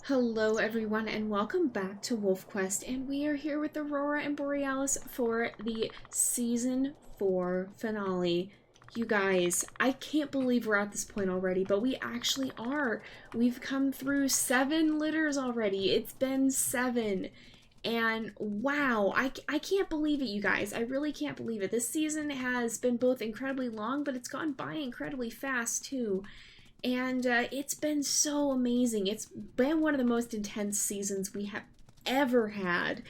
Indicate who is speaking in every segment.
Speaker 1: Hello everyone and welcome back to WolfQuest, and we are here with Aurora and Borealis for the Season 4 finale. You guys, I can't believe we're at this point already, but we actually are. We've come through 7 litters already. It's been 7. And wow, I can't believe it, you guys. I really can't believe it. This season has been both incredibly long, but it's gone by incredibly fast too. And it's been so amazing. It's been one of the most intense seasons we have ever had.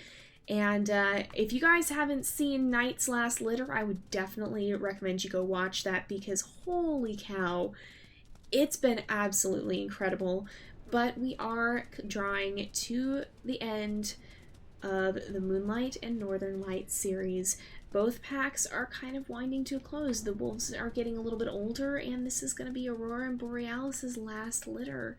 Speaker 1: And if you guys haven't seen Night's Last Litter, I would definitely recommend you go watch that because holy cow, it's been absolutely incredible. But we are drawing to the end of the Moonlight and Northern Light series. Both packs are kind of winding to a close. The wolves are getting a little bit older, and this is going to be Aurora and Borealis' last litter.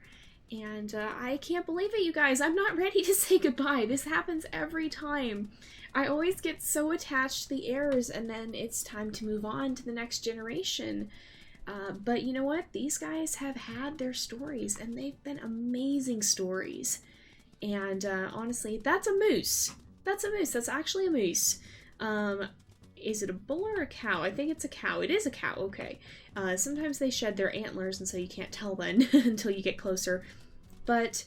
Speaker 1: And I can't believe it, you guys. I'm not ready to say goodbye. This happens every time. I always get so attached to the heirs, and then it's time to move on to the next generation. But you know what? These guys have had their stories, and they've been amazing stories. And honestly, that's a moose. That's a moose. That's actually a moose. Is it a bull or a cow? I think it's a cow. It is a cow, okay. Sometimes they shed their antlers, and so you can't tell then until you get closer. But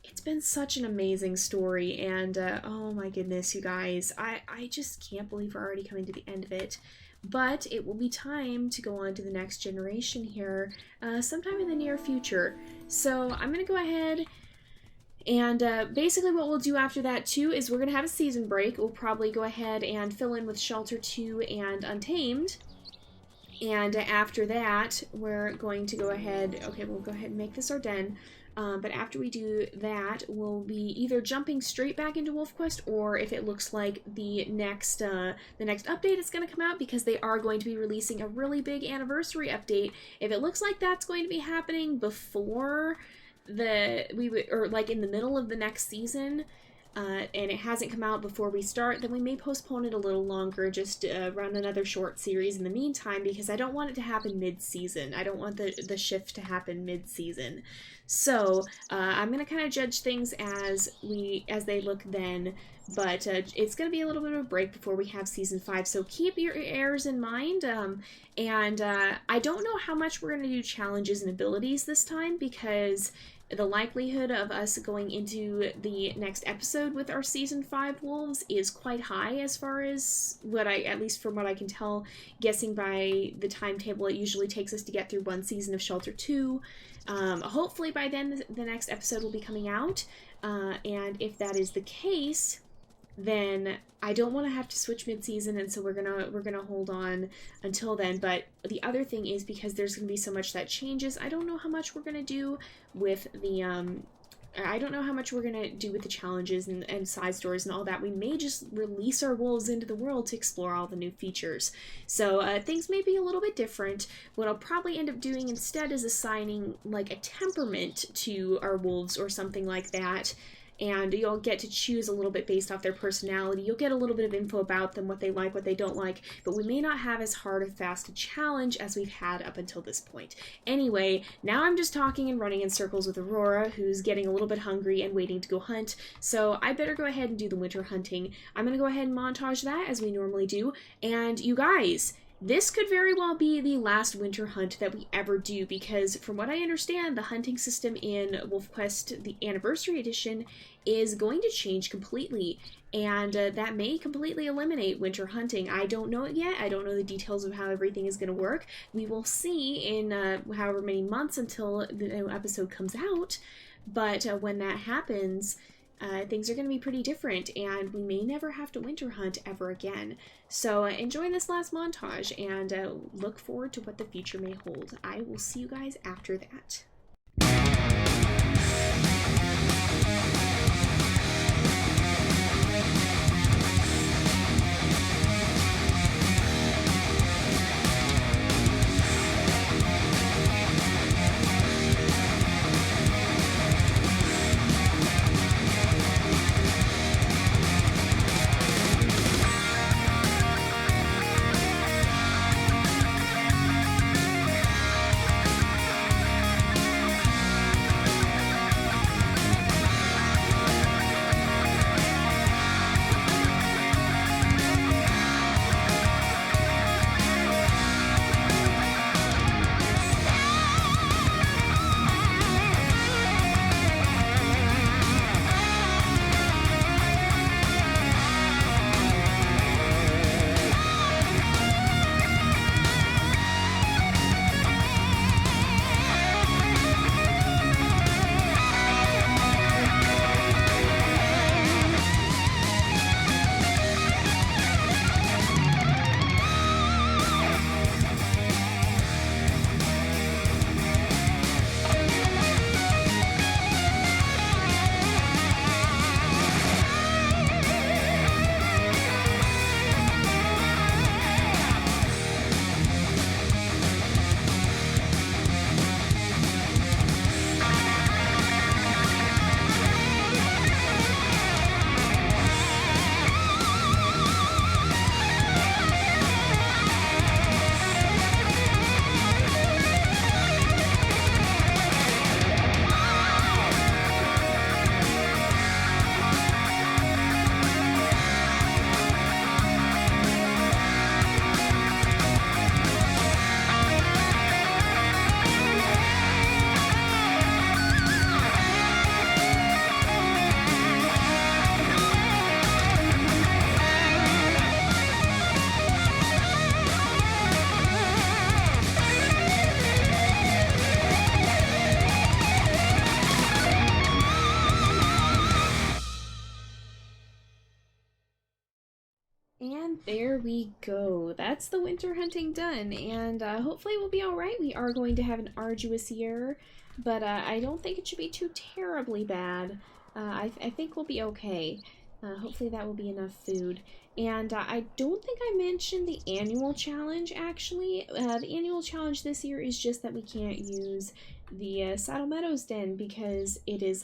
Speaker 1: it's been such an amazing story, and oh my goodness, you guys. I just can't believe we're already coming to the end of it. But it will be time to go on to the next generation here sometime in the near future. So I'm going to go ahead. And basically what we'll do after that too is we're going to have a season break. We'll probably go ahead and fill in with Shelter 2 and Untamed. And after that, we're going to go ahead, okay, we'll go ahead and make this our den. But after we do that, we'll be either jumping straight back into WolfQuest, or if it looks like the next update is going to come out, because they are going to be releasing a really big anniversary update. If it looks like that's going to be happening before like in the middle of the next season, and it hasn't come out before we start, then we may postpone it a little longer, just run another short series in the meantime, because I don't want it to happen mid-season. I don't want the shift to happen mid-season. So I'm gonna kind of judge things as they look then, but it's gonna be a little bit of a break before we have season 5. So keep your heirs in mind. And I don't know how much we're gonna do challenges and abilities this time, because the likelihood of us going into the next episode with our season 5 wolves is quite high, as far as at least from what I can tell, guessing by the timetable it usually takes us to get through one season of Shelter 2. Hopefully by then the next episode will be coming out, and if that is the case, then I don't want to have to switch mid-season, and so we're gonna hold on until then. But the other thing is, because there's gonna be so much that changes, I don't know how much we're gonna do with the challenges and side stories and all that. We may just release our wolves into the world to explore all the new features. So things may be a little bit different. What I'll probably end up doing instead is assigning like a temperament to our wolves or something like that. And you'll get to choose a little bit based off their personality. You'll get a little bit of info about them, what they like, what they don't like, but we may not have as hard or fast a challenge as we've had up until this point. Anyway, now I'm just talking and running in circles with Aurora, who's getting a little bit hungry and waiting to go hunt, so I better go ahead and do the winter hunting. I'm gonna go ahead and montage that as we normally do, and you guys, this could very well be the last winter hunt that we ever do, because from what I understand, the hunting system in WolfQuest, the Anniversary Edition, is going to change completely, and that may completely eliminate winter hunting. I don't know it yet. I don't know the details of how everything is going to work. We will see in however many months until the new episode comes out, but when that happens, things are going to be pretty different, and we may never have to winter hunt ever again. So enjoy this last montage, and look forward to what the future may hold. I will see you guys after that. And there we go. That's the winter hunting done, and hopefully we'll be alright. We are going to have an arduous year, but I don't think it should be too terribly bad. I think we'll be okay. Hopefully that will be enough food. And I don't think I mentioned the annual challenge, actually. The annual challenge this year is just that we can't use the Saddle Meadows Den because it is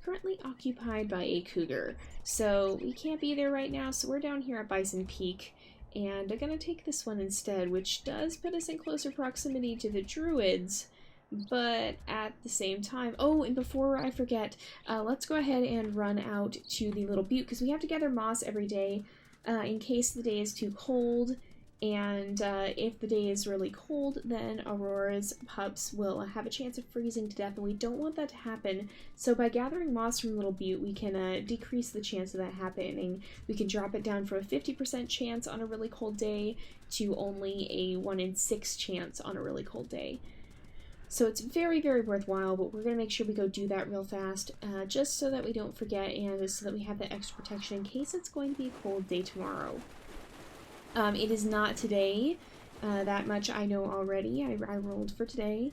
Speaker 1: currently occupied by a cougar. So we can't be there right now, so we're down here at Bison Peak. And I'm going to take this one instead, which does put us in closer proximity to the Druids. But at the same time, oh, and before I forget, let's go ahead and run out to the little butte, because we have to gather moss every day in case the day is too cold, and if the day is really cold, then Aurora's pups will have a chance of freezing to death, and we don't want that to happen. So by gathering moss from Little Butte, we can decrease the chance of that happening. We can drop it down from a 50% chance on a really cold day to only a 1 in 6 chance on a really cold day. So it's very, very worthwhile, but we're going to make sure we go do that real fast, just so that we don't forget and so that we have that extra protection in case it's going to be a cold day tomorrow. It is not today, that much I know already. I rolled for today,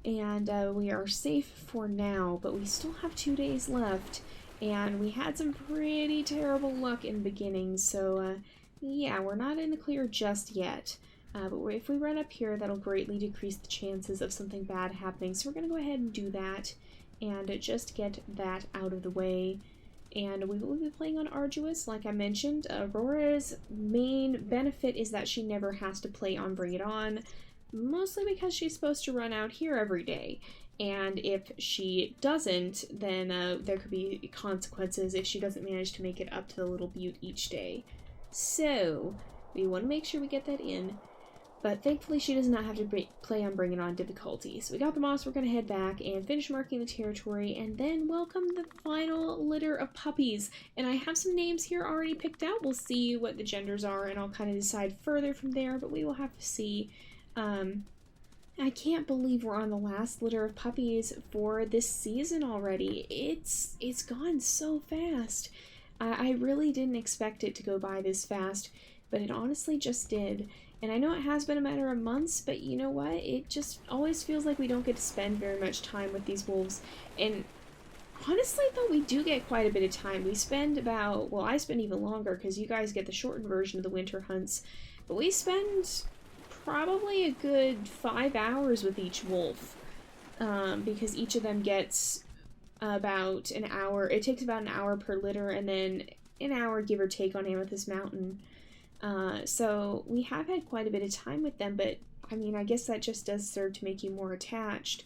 Speaker 1: and we are safe for now, but we still have 2 days left, and we had some pretty terrible luck in the beginning, so yeah, we're not in the clear just yet. But if we run up here, that'll greatly decrease the chances of something bad happening. So we're going to go ahead and do that and just get that out of the way. And we will be playing on Arduous, like I mentioned. Aurora's main benefit is that she never has to play on Bring It On, mostly because she's supposed to run out here every day. And if she doesn't, then there could be consequences if she doesn't manage to make it up to the Little Butte each day. So we want to make sure we get that in. But thankfully she does not have to play on Bring It On difficulty. So we got the moss, we're going to head back and finish marking the territory and then welcome the final litter of puppies. And I have some names here already picked out. We'll see what the genders are and I'll kind of decide further from there, but we will have to see. I can't believe we're on the last litter of puppies for this season already. It's gone so fast. I really didn't expect it to go by this fast, but it honestly just did. And I know it has been a matter of months, but you know what? It just always feels like we don't get to spend very much time with these wolves. And honestly, though, we do get quite a bit of time. We spend about, well, I spend even longer because you guys get the shortened version of the winter hunts. But we spend probably a good 5 hours with each wolf because each of them gets about an hour. It takes about an hour per litter and then an hour, give or take, on Amethyst Mountain. So we have had quite a bit of time with them, but I mean, I guess that just does serve to make you more attached.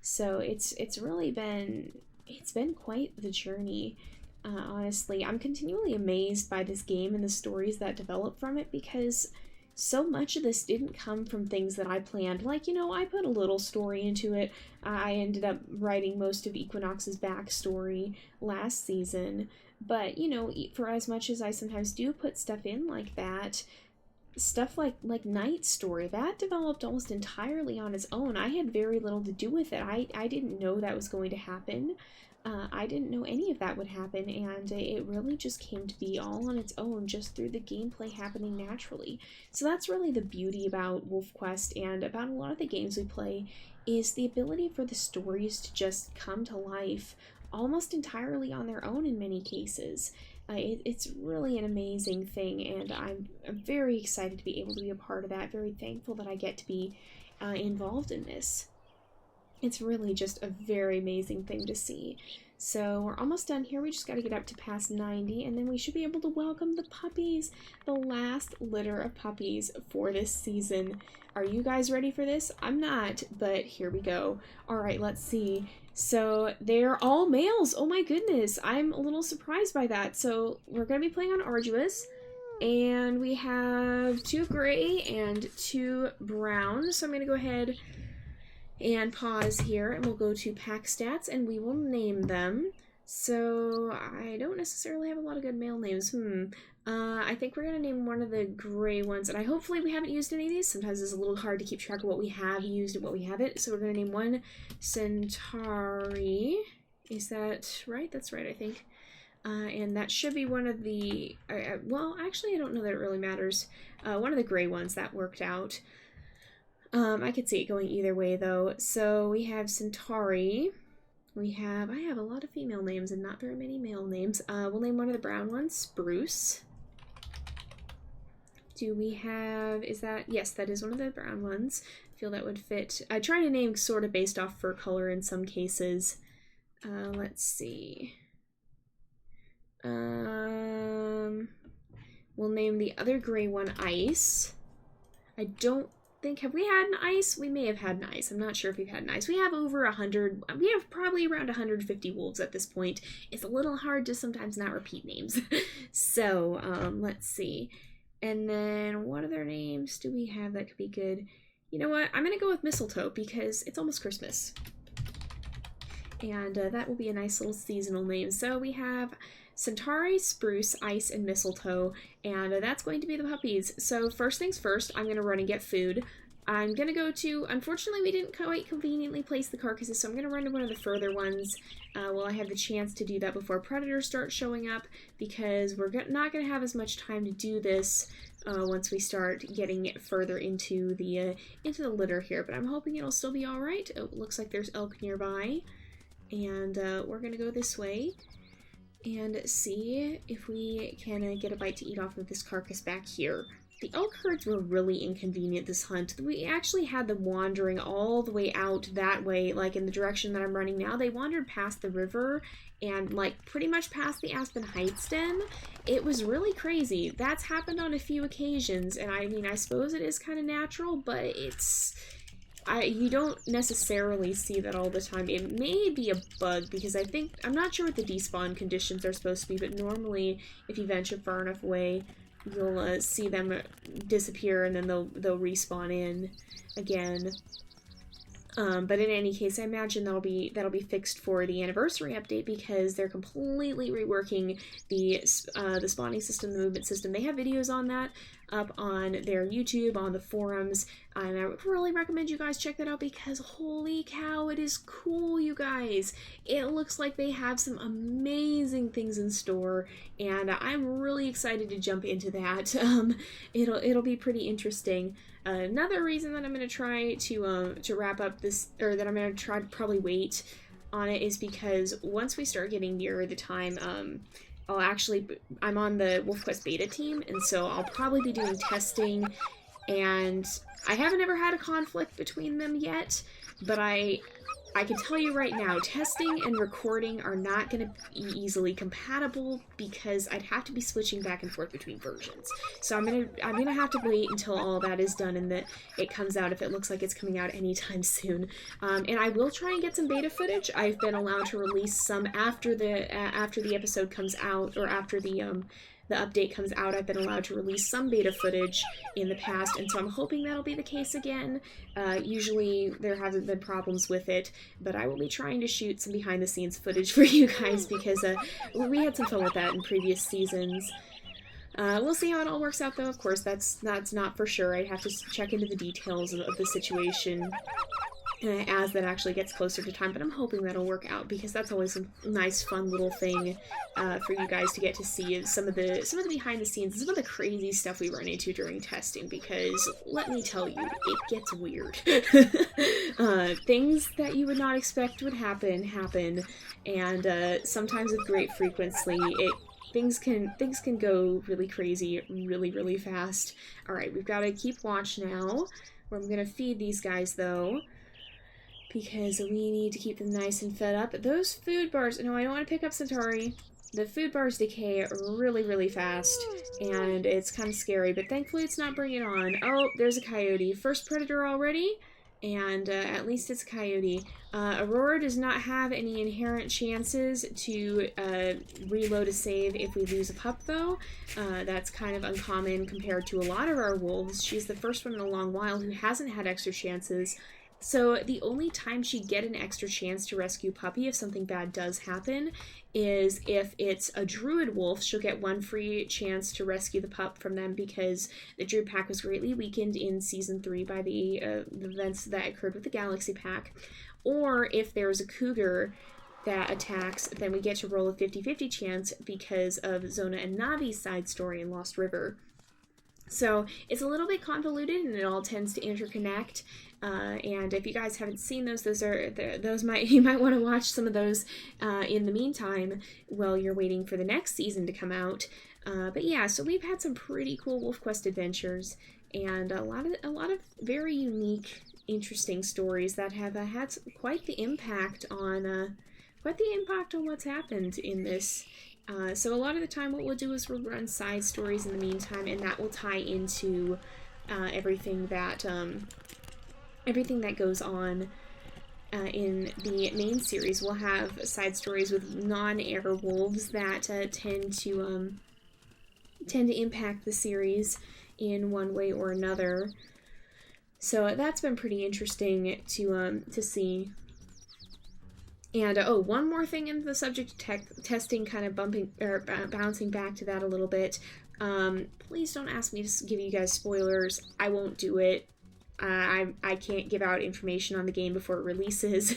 Speaker 1: So it's really been, it's been quite the journey. Honestly, I'm continually amazed by this game and the stories that develop from it because so much of this didn't come from things that I planned. Like, you know, I put a little story into it. I ended up writing most of Equinox's backstory last season. But, you know, for as much as I sometimes do put stuff in like that, stuff like Night's story, that developed almost entirely on its own. I had very little to do with it. I didn't know that was going to happen. I didn't know any of that would happen, and it really just came to be all on its own, just through the gameplay happening naturally. So that's really the beauty about WolfQuest and about a lot of the games we play, is the ability for the stories to just come to life almost entirely on their own in many cases. It's really an amazing thing, and I'm very excited to be able to be a part of that, very thankful that I get to be involved in this. It's really just a very amazing thing to see. So we're almost done here. We just got to get up to past 90, and then we should be able to welcome the puppies, the last litter of puppies for this season. Are you guys ready for this? I'm not, but here we go. All right, let's see. So they're all males. Oh my goodness. I'm a little surprised by that. So we're going to be playing on Arduous, and we have 2 gray and 2 brown. So I'm going to go ahead and pause here, and we'll go to pack stats, and we will name them. So I don't necessarily have a lot of good male names. I think we're going to name one of the gray ones, and hopefully we haven't used any of these. Sometimes it's a little hard to keep track of what we have used and what we haven't. So we're going to name one Centauri. Is that right? That's right, I think. And that should be one of the, well, actually I don't know that it really matters. One of the gray ones that worked out. I could see it going either way though. So we have Centauri. I have a lot of female names and not very many male names. We'll name one of the brown ones Spruce. Do we have, yes, that is one of the brown ones. I feel that would fit. I try to name sort of based off fur color in some cases. Let's see. We'll name the other gray one Ice. I don't think, have we had an Ice? We may have had an Ice. I'm not sure if we've had an Ice. We have over 100, we have probably around 150 wolves at this point. It's a little hard to sometimes not repeat names. So, let's see. And then what other names do we have that could be good? You know what? I'm going to go with Mistletoe because it's almost Christmas. And that will be a nice little seasonal name. So we have Centauri, Spruce, Ice, and Mistletoe, and that's going to be the puppies. So first things first, I'm going to run and get food. I'm going to go to, unfortunately we didn't quite conveniently place the carcasses, so I'm going to run to one of the further ones while I have the chance to do that before predators start showing up, because we're not going to have as much time to do this once we start getting further into the litter here, but I'm hoping it'll still be alright. Oh, it looks like there's elk nearby, and we're going to go this way and see if we can get a bite to eat off of this carcass back here. The elk herds were really inconvenient this hunt. We actually had them wandering all the way out that way, like in the direction that I'm running now. They wandered past the river and like pretty much past the Aspen Heights den. It was really crazy. That's happened on a few occasions, and I mean, I suppose it is kind of natural, but you don't necessarily see that all the time. It may be a bug, because I'm not sure what the despawn conditions are supposed to be, but normally if you venture far enough away, you'll see them disappear and then they'll respawn in again. But in any case, I imagine that'll be fixed for the anniversary update, because they're completely reworking the spawning system, the movement system. They have videos on that up on their YouTube, on the forums, and I would really recommend you guys check that out, because holy cow, it is cool, you guys. It looks like they have some amazing things in store, and I'm really excited to jump into that. It'll be pretty interesting. Another reason that I'm going to try to wrap up this, or that I'm going to try to probably wait on it, is because once we start getting nearer the time, I'm on the WolfQuest beta team, and so I'll probably be doing testing, and I haven't ever had a conflict between them yet, but I can tell you right now, testing and recording are not going to be easily compatible, because I'd have to be switching back and forth between versions. So I'm gonna have to wait until all that is done and that it comes out, if it looks like it's coming out anytime soon. And I will try and get some beta footage. I've been allowed to release some after the episode comes out, or after the update comes out. I've been allowed to release some beta footage in the past, and so I'm hoping that'll be the case again. Usually there haven't been problems with it, but I will be trying to shoot some behind-the-scenes footage for you guys, because we had some fun with that in previous seasons. We'll see how it all works out, though. Of course, that's not for sure. I have to check into the details of the situation as that actually gets closer to time, but I'm hoping that'll work out, because that's always a nice, fun little thing for you guys to get to see, some of the behind the scenes, some of the crazy stuff we run into during testing, because let me tell you, it gets weird. Things that you would not expect would happen, and sometimes with great frequency. Things can go really crazy really, really fast. Alright, we've got to keep watch now. I'm going to feed these guys, though, because we need to keep them nice and fed up. Those food bars, no, I don't want to pick up Centauri. The food bars decay really, really fast, and it's kind of scary, but thankfully it's not bringing on. Oh, there's a coyote. First predator already, and at least it's a coyote. Aurora does not have any inherent chances to reload a save if we lose a pup, though. That's kind of uncommon compared to a lot of our wolves. She's the first one in a long while who hasn't had extra chances. So the only time she'd get an extra chance to rescue a puppy if something bad does happen is if it's a druid wolf. She'll get one free chance to rescue the pup from them, because the druid pack was greatly weakened in Season 3 by the events that occurred with the Galaxy Pack. Or if there's a cougar, that attacks, then we get to roll a 50-50 chance because of Zona and Navi's side story in Lost River. So it's a little bit convoluted, and it all tends to interconnect. And if you guys haven't seen those, you might want to watch some of those in the meantime while you're waiting for the next season to come out. But yeah, so we've had some pretty cool WolfQuest adventures, and a lot of very unique, interesting stories that have had quite the impact on what's happened in this. So a lot of the time what we'll do is we'll run side stories in the meantime, and that will tie into everything that goes on in the main series. We'll have side stories with non-heir wolves that tend to impact the series in one way or another. So that's been pretty interesting to see. And one more thing in the subject of testing, kind of bouncing back to that a little bit. Please don't ask me to give you guys spoilers. I won't do it. I can't give out information on the game before it releases.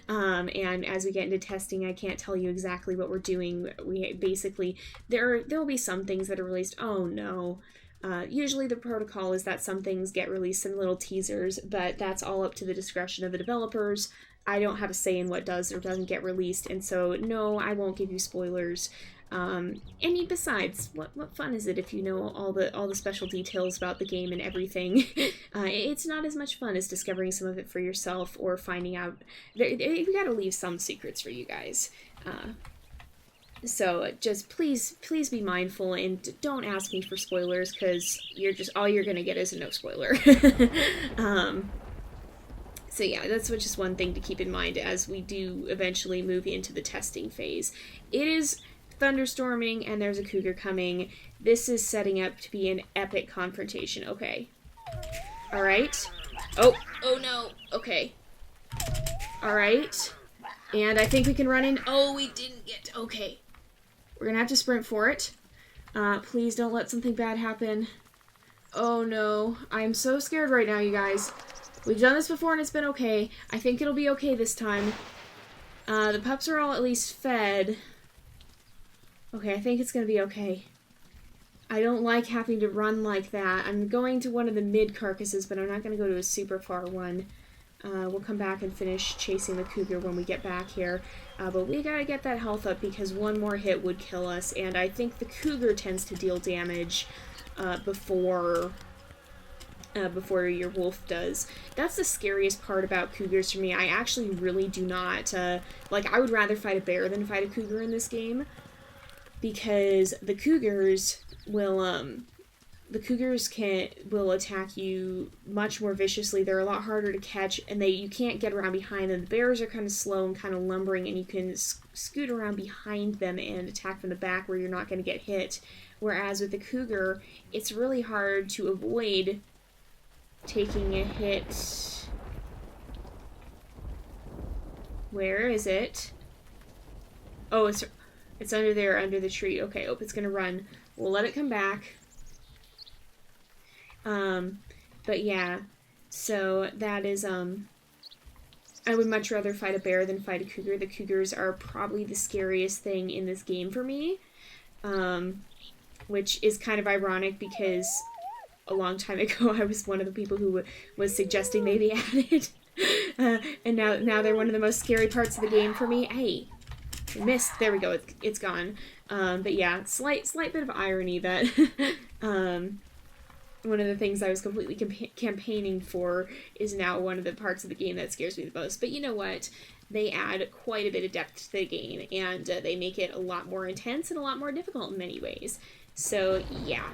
Speaker 1: And as we get into testing, I can't tell you exactly what we're doing. We basically, there'll be some things that are released. Oh no. Usually the protocol is that some things get released in little teasers, but that's all up to the discretion of the developers. I don't have a say in what does or doesn't get released, and so no, I won't give you spoilers. And besides, what fun is it if you know all the special details about the game and everything? It's not as much fun as discovering some of it for yourself or finding out. We gotta leave some secrets for you guys. So just please be mindful and don't ask me for spoilers, because all you're gonna get is a no spoiler. So yeah, that's just one thing to keep in mind as we do eventually move into the testing phase. It is thunderstorming and there's a cougar coming. This is setting up to be an epic confrontation. Okay. Alright. Oh no. Okay. Alright. And I think we can run in. Oh, we didn't get... Okay. We're gonna have to sprint for it. Please don't let something bad happen. Oh no. I'm so scared right now, you guys. We've done this before and it's been okay. I think it'll be okay this time. The pups are all at least fed. Okay, I think it's gonna be okay. I don't like having to run like that. I'm going to one of the mid carcasses, but I'm not gonna go to a super far one. We'll come back and finish chasing the cougar when we get back here. But we gotta get that health up because one more hit would kill us, and I think the cougar tends to deal damage before your wolf does. That's the scariest part about cougars for me. I actually really do not, I would rather fight a bear than fight a cougar in this game, because the cougars will attack you much more viciously. They're a lot harder to catch, and you can't get around behind them. The bears are kind of slow and kind of lumbering, and you can scoot around behind them and attack from the back where you're not going to get hit. Whereas with the cougar, it's really hard to avoid taking a hit. Where is it? Oh, it's under there, under the tree. Okay, it's gonna run. We'll let it come back. But yeah, so that is, I would much rather fight a bear than fight a cougar. The cougars are probably the scariest thing in this game for me, which is kind of ironic because a long time ago I was one of the people who was suggesting they be added, and now they're one of the most scary parts of the game for me. Hey, I missed. There we go. It's gone. But yeah, slight bit of irony that one of the things I was completely campaigning for is now one of the parts of the game that scares me the most. But you know what? They add quite a bit of depth to the game, and they make it a lot more intense and a lot more difficult in many ways. So yeah.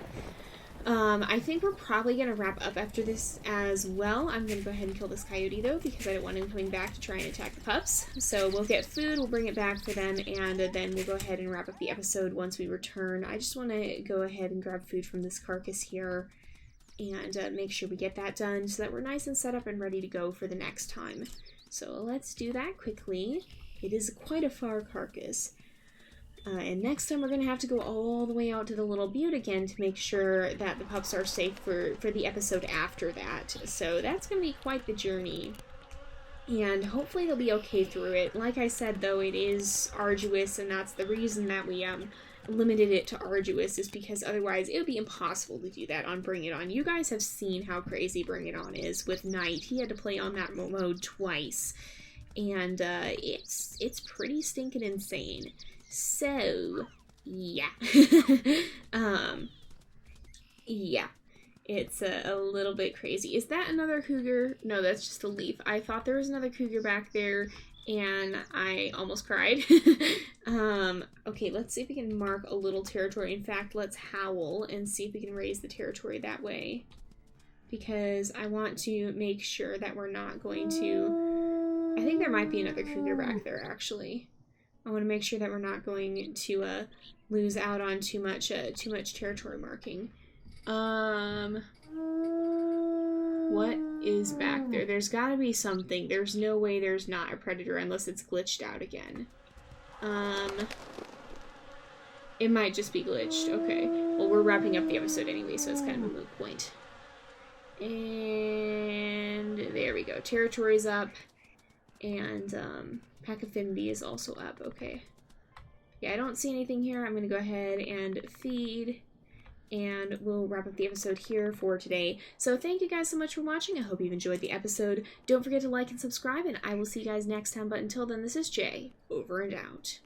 Speaker 1: I think we're probably going to wrap up after this as well. I'm going to go ahead and kill this coyote, though, because I don't want him coming back to try and attack the pups. So we'll get food, we'll bring it back for them, and then we'll go ahead and wrap up the episode once we return. I just want to go ahead and grab food from this carcass here and make sure we get that done so that we're nice and set up and ready to go for the next time. So let's do that quickly. It is quite a far carcass. And next time we're going to have to go all the way out to the little butte again to make sure that the pups are safe for the episode after that. So that's going to be quite the journey. And hopefully they'll be okay through it. Like I said, though, it is arduous, and that's the reason that we limited it to arduous, is because otherwise it would be impossible to do that on Bring It On. You guys have seen how crazy Bring It On is with Knight. He had to play on that mode twice, and it's pretty stinking insane. So yeah. Yeah. It's a little bit crazy. Is that another cougar? No, that's just a leaf. I thought there was another cougar back there, and I almost cried. Okay, let's see if we can mark a little territory. In fact, let's howl and see if we can raise the territory that way. Because I want to make sure that we're not going to... I think there might be another cougar back there, actually. I want to make sure that we're not going to lose out on too much territory marking. What is back there? There's gotta be something. There's no way there's not a predator unless it's glitched out again. It might just be glitched. Okay. Well, we're wrapping up the episode anyway, so it's kind of a moot point. And there we go. Territory's up. And, pack affinity is also up. Okay. Yeah, I don't see anything here. I'm gonna go ahead and feed. And we'll wrap up the episode here for today. So thank you guys so much for watching. I hope you've enjoyed the episode. Don't forget to like and subscribe, and I will see you guys next time. But until then, this is Jay, over and out.